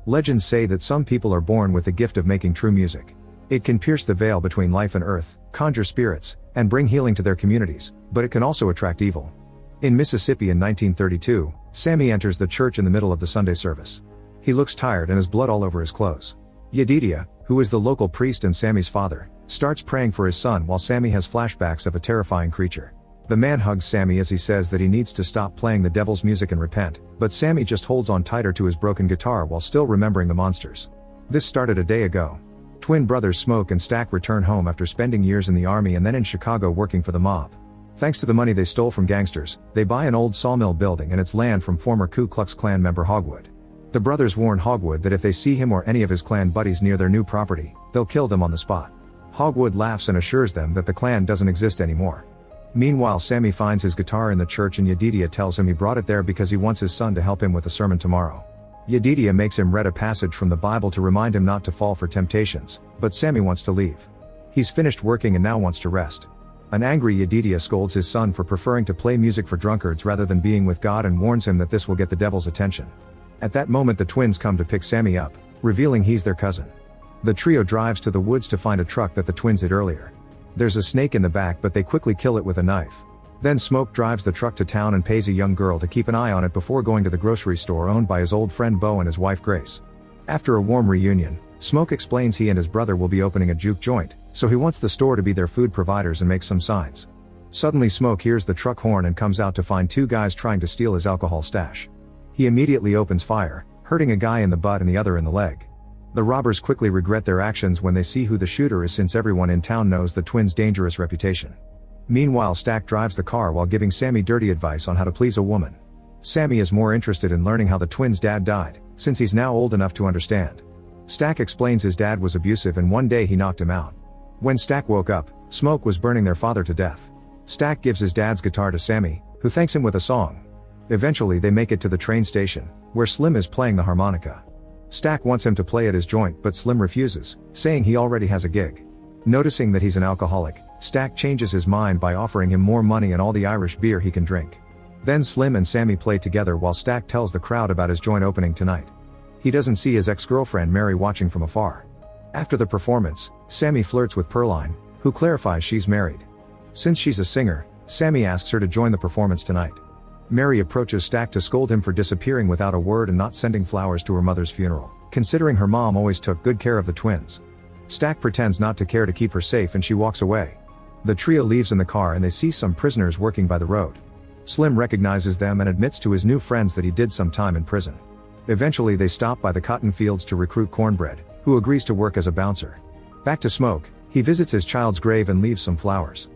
Legends say that some people are born with the gift of making true music. It can pierce the veil between life and earth, conjure spirits, and bring healing to their communities, but it can also attract evil. In Mississippi in 1932, Sammy enters the church in the middle of the Sunday service. He looks tired and has blood all over his clothes. Yedidia, who is the local priest and Sammy's father, starts praying for his son while Sammy has flashbacks of a terrifying creature. The man hugs Sammy as he says that he needs to stop playing the devil's music and repent, but Sammy just holds on tighter to his broken guitar while still remembering the monsters. This started a day ago. Twin brothers Smoke and Stack return home after spending years in the army and then in Chicago working for the mob. Thanks to the money they stole from gangsters, they buy an old sawmill building and its land from former Ku Klux Klan member Hogwood. The brothers warn Hogwood that if they see him or any of his clan buddies near their new property, they'll kill them on the spot. Hogwood laughs and assures them that the clan doesn't exist anymore. Meanwhile, Sammy finds his guitar in the church and Yedidia tells him he brought it there because he wants his son to help him with a sermon tomorrow. Yedidia makes him read a passage from the Bible to remind him not to fall for temptations, but Sammy wants to leave. He's finished working and now wants to rest. An angry Yedidia scolds his son for preferring to play music for drunkards rather than being with God and warns him that this will get the devil's attention. At that moment the twins come to pick Sammy up, revealing he's their cousin. The trio drives to the woods to find a truck that the twins hit earlier. There's a snake in the back but they quickly kill it with a knife. Then Smoke drives the truck to town and pays a young girl to keep an eye on it before going to the grocery store owned by his old friend Bo and his wife Grace. After a warm reunion, Smoke explains he and his brother will be opening a juke joint, so he wants the store to be their food providers and makes some signs. Suddenly Smoke hears the truck horn and comes out to find two guys trying to steal his alcohol stash. He immediately opens fire, hurting a guy in the butt and the other in the leg. The robbers quickly regret their actions when they see who the shooter is since everyone in town knows the twins' dangerous reputation. Meanwhile, Stack drives the car while giving Sammy dirty advice on how to please a woman. Sammy is more interested in learning how the twins' dad died, since he's now old enough to understand. Stack explains his dad was abusive and one day he knocked him out. When Stack woke up, Smoke was burning their father to death. Stack gives his dad's guitar to Sammy, who thanks him with a song. Eventually they make it to the train station, where Slim is playing the harmonica. Stack wants him to play at his joint but Slim refuses, saying he already has a gig. Noticing that he's an alcoholic, Stack changes his mind by offering him more money and all the Irish beer he can drink. Then Slim and Sammy play together while Stack tells the crowd about his joint opening tonight. He doesn't see his ex-girlfriend Mary watching from afar. After the performance, Sammy flirts with Pearline, who clarifies she's married. Since she's a singer, Sammy asks her to join the performance tonight. Mary approaches Stack to scold him for disappearing without a word and not sending flowers to her mother's funeral, considering her mom always took good care of the twins. Stack pretends not to care to keep her safe and she walks away. The trio leaves in the car and they see some prisoners working by the road. Slim recognizes them and admits to his new friends that he did some time in prison. Eventually they stop by the cotton fields to recruit Cornbread, who agrees to work as a bouncer. Back to Smoke, he visits his child's grave and leaves some flowers.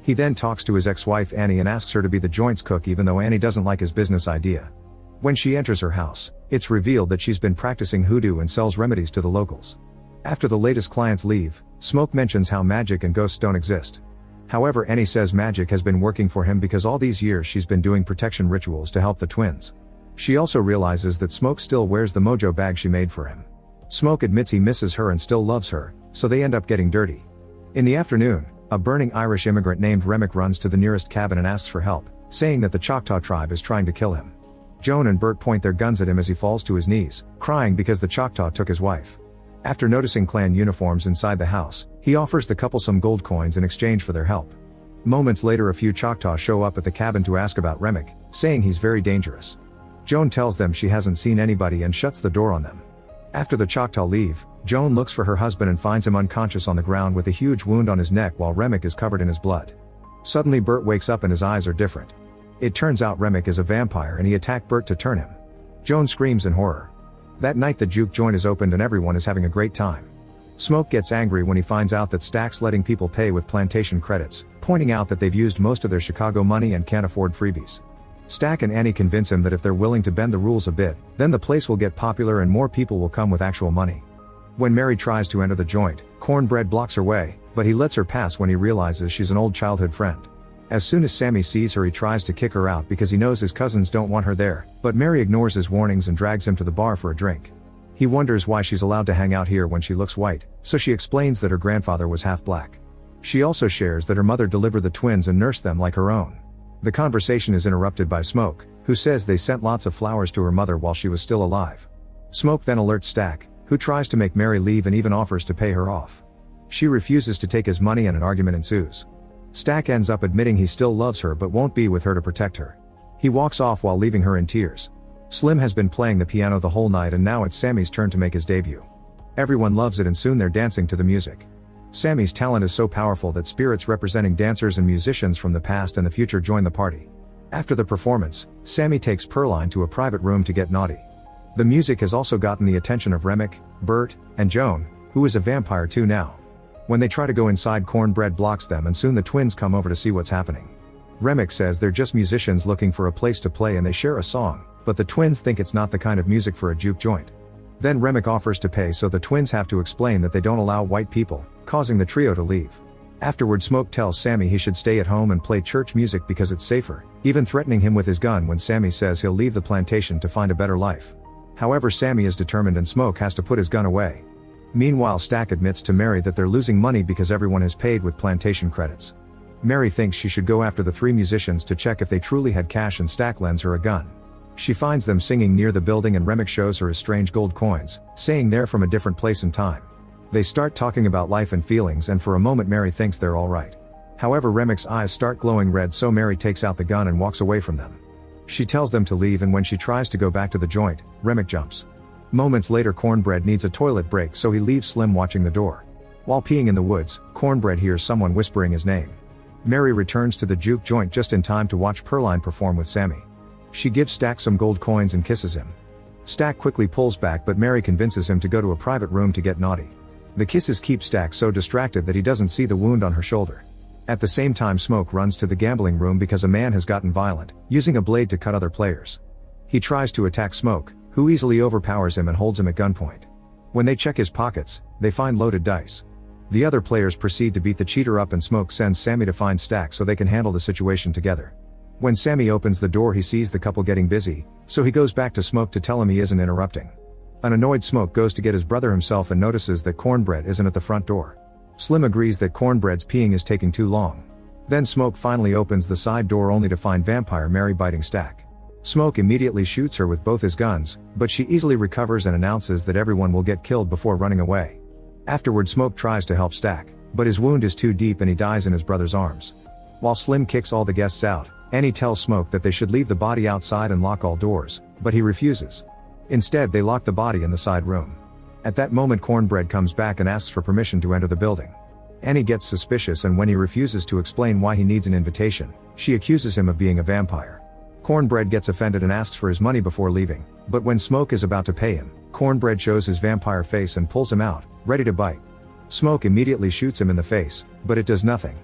He then talks to his ex-wife Annie and asks her to be the joint's cook even though Annie doesn't like his business idea. When she enters her house, it's revealed that she's been practicing hoodoo and sells remedies to the locals. After the latest clients leave, Smoke mentions how magic and ghosts don't exist. However, Annie says magic has been working for him because all these years she's been doing protection rituals to help the twins. She also realizes that Smoke still wears the mojo bag she made for him. Smoke admits he misses her and still loves her, so they end up getting dirty. In the afternoon, a burning Irish immigrant named Remick runs to the nearest cabin and asks for help, saying that the Choctaw tribe is trying to kill him. Joan and Bert point their guns at him as he falls to his knees, crying because the Choctaw took his wife. After noticing clan uniforms inside the house, he offers the couple some gold coins in exchange for their help. Moments later, a few Choctaw show up at the cabin to ask about Remick, saying he's very dangerous. Joan tells them she hasn't seen anybody and shuts the door on them. After the Choctaw leave, Joan looks for her husband and finds him unconscious on the ground with a huge wound on his neck while Remick is covered in his blood. Suddenly Bert wakes up and his eyes are different. It turns out Remick is a vampire and he attacked Bert to turn him. Joan screams in horror. That night the juke joint is opened and everyone is having a great time. Smoke gets angry when he finds out that Stack's letting people pay with plantation credits, pointing out that they've used most of their Chicago money and can't afford freebies. Stack and Annie convince him that if they're willing to bend the rules a bit, then the place will get popular and more people will come with actual money. When Mary tries to enter the joint, Cornbread blocks her way, but he lets her pass when he realizes she's an old childhood friend. As soon as Sammy sees her, he tries to kick her out because he knows his cousins don't want her there, but Mary ignores his warnings and drags him to the bar for a drink. He wonders why she's allowed to hang out here when she looks white, so she explains that her grandfather was half black. She also shares that her mother delivered the twins and nursed them like her own. The conversation is interrupted by Smoke, who says they sent lots of flowers to her mother while she was still alive. Smoke then alerts Stack, who tries to make Mary leave and even offers to pay her off. She refuses to take his money and an argument ensues. Stack ends up admitting he still loves her but won't be with her to protect her. He walks off while leaving her in tears. Slim has been playing the piano the whole night and now it's Sammy's turn to make his debut. Everyone loves it and soon they're dancing to the music. Sammy's talent is so powerful that spirits representing dancers and musicians from the past and the future join the party. After the performance, Sammy takes Pearline to a private room to get naughty. The music has also gotten the attention of Remick, Bert, and Joan, who is a vampire too now. When they try to go inside, Cornbread blocks them and soon the twins come over to see what's happening. Remick says they're just musicians looking for a place to play and they share a song, but the twins think it's not the kind of music for a juke joint. Then Remick offers to pay so the twins have to explain that they don't allow white people, causing the trio to leave. Afterward, Smoke tells Sammy he should stay at home and play church music because it's safer, even threatening him with his gun when Sammy says he'll leave the plantation to find a better life. However, Sammy is determined and Smoke has to put his gun away. Meanwhile, Stack admits to Mary that they're losing money because everyone has paid with plantation credits. Mary thinks she should go after the three musicians to check if they truly had cash and Stack lends her a gun. She finds them singing near the building and Remick shows her his strange gold coins, saying they're from a different place and time. They start talking about life and feelings and for a moment Mary thinks they're alright. However, Remick's eyes start glowing red so Mary takes out the gun and walks away from them. She tells them to leave and when she tries to go back to the joint, Remick jumps. Moments later, Cornbread needs a toilet break so he leaves Slim watching the door. While peeing in the woods, Cornbread hears someone whispering his name. Mary returns to the juke joint just in time to watch Pearline perform with Sammy. She gives Stack some gold coins and kisses him. Stack quickly pulls back but Mary convinces him to go to a private room to get naughty. The kisses keep Stack so distracted that he doesn't see the wound on her shoulder. At the same time, Smoke runs to the gambling room because a man has gotten violent, using a blade to cut other players. He tries to attack Smoke, who easily overpowers him and holds him at gunpoint. When they check his pockets, they find loaded dice. The other players proceed to beat the cheater up and Smoke sends Sammy to find Stack so they can handle the situation together. When Sammy opens the door, he sees the couple getting busy, so he goes back to Smoke to tell him he isn't interrupting. An annoyed Smoke goes to get his brother himself and notices that Cornbread isn't at the front door. Slim agrees that Cornbread's peeing is taking too long. Then Smoke finally opens the side door only to find Vampire Mary biting Stack. Smoke immediately shoots her with both his guns, but she easily recovers and announces that everyone will get killed before running away. Afterward, Smoke tries to help Stack, but his wound is too deep and he dies in his brother's arms. While Slim kicks all the guests out, Annie tells Smoke that they should leave the body outside and lock all doors, but he refuses. Instead, they lock the body in the side room. At that moment, Cornbread comes back and asks for permission to enter the building. Annie gets suspicious and when he refuses to explain why he needs an invitation, she accuses him of being a vampire. Cornbread gets offended and asks for his money before leaving, but when Smoke is about to pay him, Cornbread shows his vampire face and pulls him out, ready to bite. Smoke immediately shoots him in the face, but it does nothing.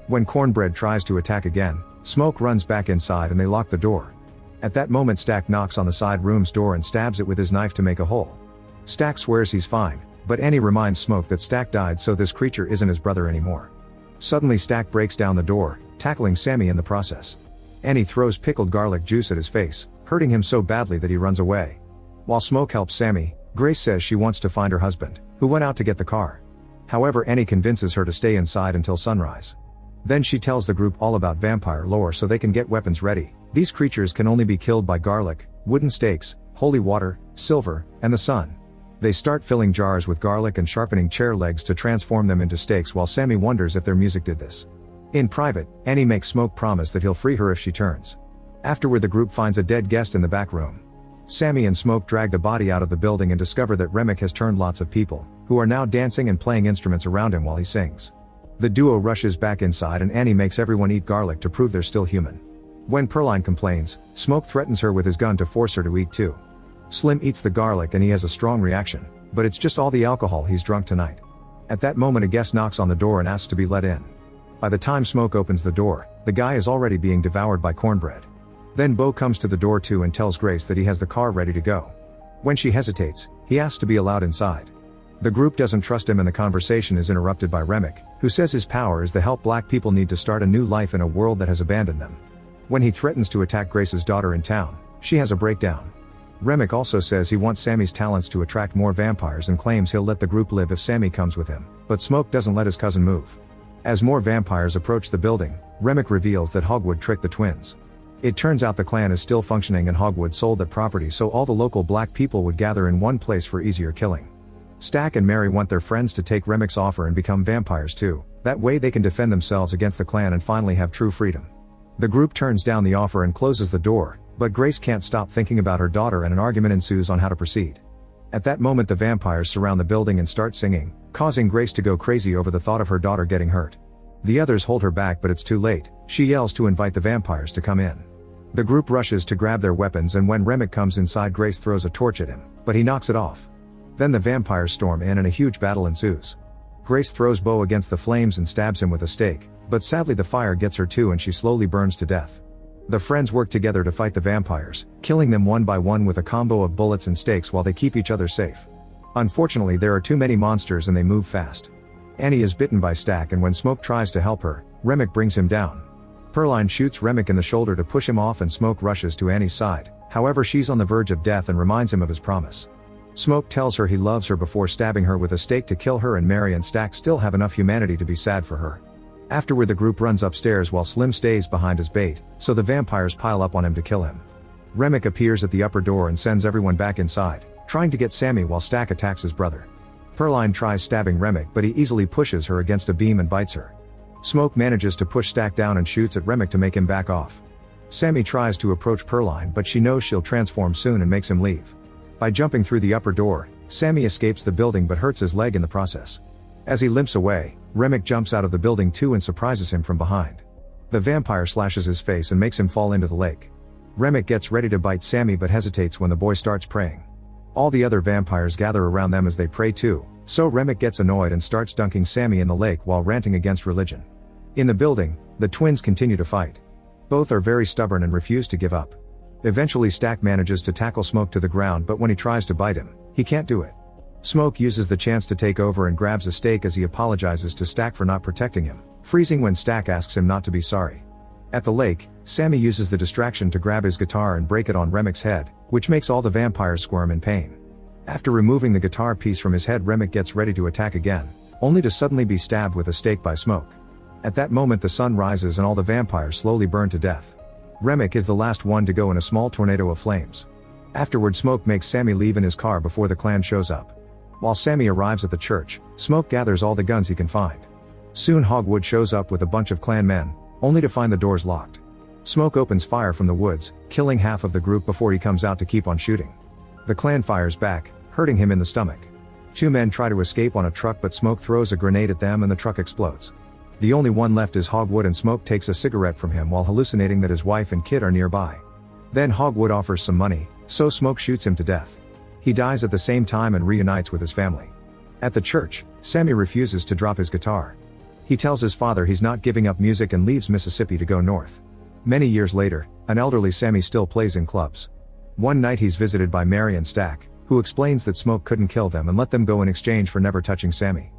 When Cornbread tries to attack again, Smoke runs back inside and they lock the door. At that moment, Stack knocks on the side room's door and stabs it with his knife to make a hole. Stack swears he's fine, but Annie reminds Smoke that Stack died so this creature isn't his brother anymore. Suddenly Stack breaks down the door, tackling Sammy in the process. Annie throws pickled garlic juice at his face, hurting him so badly that he runs away. While Smoke helps Sammy, Grace says she wants to find her husband, who went out to get the car. However, Annie convinces her to stay inside until sunrise. Then she tells the group all about vampire lore so they can get weapons ready. These creatures can only be killed by garlic, wooden stakes, holy water, silver, and the sun. They start filling jars with garlic and sharpening chair legs to transform them into stakes while Sammy wonders if their music did this. In private, Annie makes Smoke promise that he'll free her if she turns. Afterward, the group finds a dead guest in the back room. Sammy and Smoke drag the body out of the building and discover that Remick has turned lots of people, who are now dancing and playing instruments around him while he sings. The duo rushes back inside and Annie makes everyone eat garlic to prove they're still human. When Pearline complains, Smoke threatens her with his gun to force her to eat too. Slim eats the garlic and he has a strong reaction, but it's just all the alcohol he's drunk tonight. At that moment, a guest knocks on the door and asks to be let in. By the time Smoke opens the door, the guy is already being devoured by Cornbread. Then Bo comes to the door too and tells Grace that he has the car ready to go. When she hesitates, he asks to be allowed inside. The group doesn't trust him and the conversation is interrupted by Remick, who says his power is the help black people need to start a new life in a world that has abandoned them. When he threatens to attack Grace's daughter in town, she has a breakdown. Remick also says he wants Sammy's talents to attract more vampires and claims he'll let the group live if Sammy comes with him, but Smoke doesn't let his cousin move. As more vampires approach the building, Remick reveals that Hogwood tricked the twins. It turns out the clan is still functioning and Hogwood sold that property so all the local black people would gather in one place for easier killing. Stack and Mary want their friends to take Remic's offer and become vampires too, that way they can defend themselves against the clan and finally have true freedom. The group turns down the offer and closes the door, but Grace can't stop thinking about her daughter and an argument ensues on how to proceed. At that moment the vampires surround the building and start singing, causing Grace to go crazy over the thought of her daughter getting hurt. The others hold her back but it's too late, she yells to invite the vampires to come in. The group rushes to grab their weapons and when Remic comes inside Grace throws a torch at him, but he knocks it off. Then the vampires storm in and a huge battle ensues. Grace throws Beau against the flames and stabs him with a stake, but sadly the fire gets her too and she slowly burns to death. The friends work together to fight the vampires, killing them one by one with a combo of bullets and stakes while they keep each other safe. Unfortunately there are too many monsters and they move fast. Annie is bitten by Stack and when Smoke tries to help her, Remic brings him down. Pearline shoots Remic in the shoulder to push him off and Smoke rushes to Annie's side, however she's on the verge of death and reminds him of his promise. Smoke tells her he loves her before stabbing her with a stake to kill her and Mary and Stack still have enough humanity to be sad for her. Afterward the group runs upstairs while Slim stays behind as bait, so the vampires pile up on him to kill him. Remic appears at the upper door and sends everyone back inside, trying to get Sammy while Stack attacks his brother. Pearline tries stabbing Remic but he easily pushes her against a beam and bites her. Smoke manages to push Stack down and shoots at Remic to make him back off. Sammy tries to approach Pearline but she knows she'll transform soon and makes him leave. By jumping through the upper door, Sammy escapes the building but hurts his leg in the process. As he limps away, Remic jumps out of the building too and surprises him from behind. The vampire slashes his face and makes him fall into the lake. Remic gets ready to bite Sammy but hesitates when the boy starts praying. All the other vampires gather around them as they pray too, so Remic gets annoyed and starts dunking Sammy in the lake while ranting against religion. In the building, the twins continue to fight. Both are very stubborn and refuse to give up. Eventually Stack manages to tackle Smoke to the ground but when he tries to bite him, he can't do it. Smoke uses the chance to take over and grabs a stake as he apologizes to Stack for not protecting him, freezing when Stack asks him not to be sorry. At the lake, Sammy uses the distraction to grab his guitar and break it on Remic's head, which makes all the vampires squirm in pain. After removing the guitar piece from his head Remic gets ready to attack again, only to suddenly be stabbed with a stake by Smoke. At that moment the sun rises and all the vampires slowly burn to death. Remic is the last one to go in a small tornado of flames. Afterward Smoke makes Sammy leave in his car before the clan shows up. While Sammy arrives at the church, Smoke gathers all the guns he can find. Soon Hogwood shows up with a bunch of clan men, only to find the doors locked. Smoke opens fire from the woods, killing half of the group before he comes out to keep on shooting. The clan fires back, hurting him in the stomach. Two men try to escape on a truck but Smoke throws a grenade at them and the truck explodes. The only one left is Hogwood and Smoke takes a cigarette from him while hallucinating that his wife and kid are nearby. Then Hogwood offers some money, so Smoke shoots him to death. He dies at the same time and reunites with his family. At the church, Sammy refuses to drop his guitar. He tells his father he's not giving up music and leaves Mississippi to go north. Many years later, an elderly Sammy still plays in clubs. One night he's visited by Mary and Stack, who explains that Smoke couldn't kill them and let them go in exchange for never touching Sammy.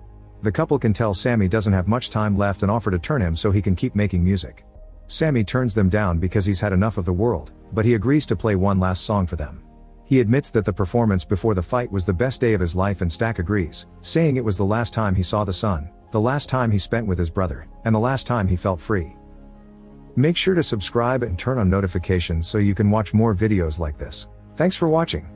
The couple can tell Sammy doesn't have much time left and offer to turn him so he can keep making music. Sammy turns them down because he's had enough of the world, but he agrees to play one last song for them. He admits that the performance before the fight was the best day of his life and Stack agrees, saying it was the last time he saw the sun, the last time he spent with his brother, and the last time he felt free. Make sure to subscribe and turn on notifications so you can watch more videos like this. Thanks for watching.